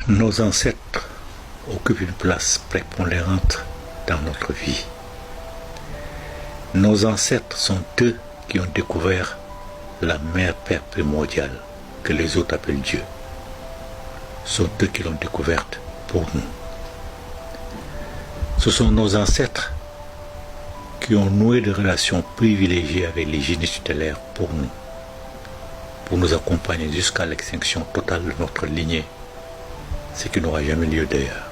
Nos ancêtres occupent une place prépondérante dans notre vie. Nos ancêtres sont eux qui ont découvert la mère Père primordiale que les autres appellent Dieu. Sont eux qui l'ont découverte pour nous. Ce sont nos ancêtres qui ont noué des relations privilégiées avec les génies tutélaires pour nous accompagner jusqu'à l'extinction totale de notre lignée, ce qui n'aura jamais lieu d'ailleurs,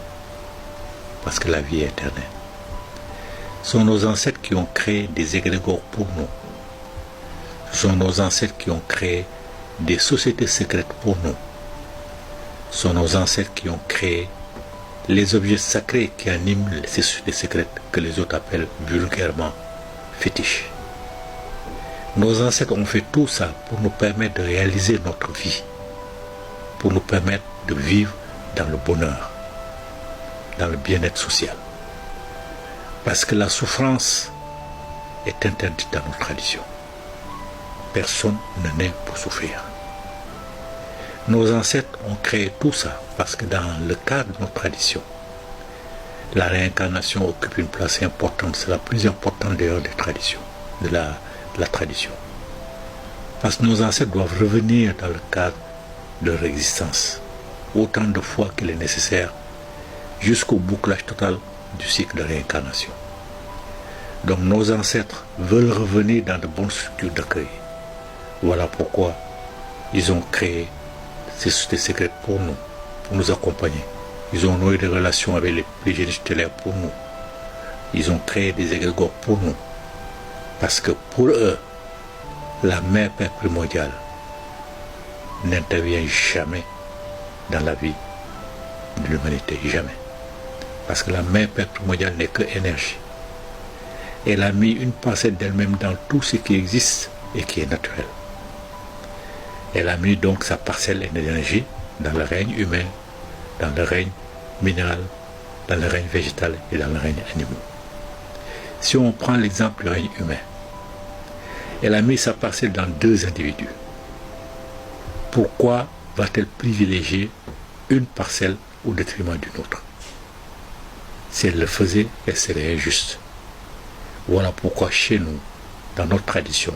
parce que la vie est éternelle. Ce sont nos ancêtres qui ont créé des égrégores pour nous. Ce sont nos ancêtres qui ont créé des sociétés secrètes pour nous. Ce sont nos ancêtres qui ont créé les objets sacrés qui animent ces sociétés secrètes que les autres appellent vulgairement fétiches. Nos ancêtres ont fait tout ça pour nous permettre de réaliser notre vie, pour nous permettre de vivre dans le bonheur, dans le bien-être social. Parce que la souffrance est interdite dans nos traditions. Personne ne naît pour souffrir. Nos ancêtres ont créé tout ça parce que dans le cadre de nos traditions, la réincarnation occupe une place importante. C'est la plus importante d'ailleurs des traditions, de la tradition. Parce que nos ancêtres doivent revenir dans le cadre de leur existence autant de fois qu'il est nécessaire jusqu'au bouclage total du cycle de réincarnation. Donc nos ancêtres veulent revenir dans de bonnes structures d'accueil. Voilà pourquoi ils ont créé ces sociétés secrètes pour nous accompagner. Ils ont noué des relations avec les génies tutélaires pour nous. Ils ont créé des égrégores pour nous. Parce que pour eux, la mère Père primordiale n'intervient jamais dans la vie de l'humanité, jamais. Parce que la mère Père primordiale n'est que énergie. Elle a mis une parcelle d'elle-même dans tout ce qui existe et qui est naturel. Elle a mis donc sa parcelle d'énergie dans le règne humain, dans le règne minéral, dans le règne végétal et dans le règne animal. Si on prend l'exemple du règne humain, elle a mis sa parcelle dans deux individus. Pourquoi va-t-elle privilégier une parcelle au détriment d'une autre? Si elle le faisait, elle serait injuste. Voilà pourquoi chez nous, dans notre tradition,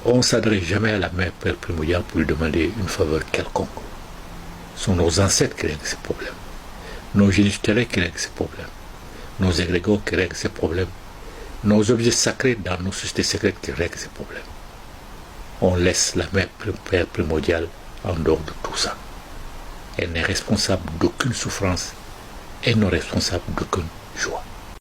on ne s'adresse jamais à la mère Père primordiale pour lui demander une faveur quelconque. Ce sont nos ancêtres qui règlent ces problèmes. Nos génies tutélaires qui règlent ces problèmes. Nos égrégores qui règlent ces problèmes. Nos objets sacrés dans nos sociétés secrètes qui règlent ces problèmes. On laisse la mère Père primordiale en dehors de tout ça. Elle n'est responsable d'aucune souffrance et non responsable d'aucune joie.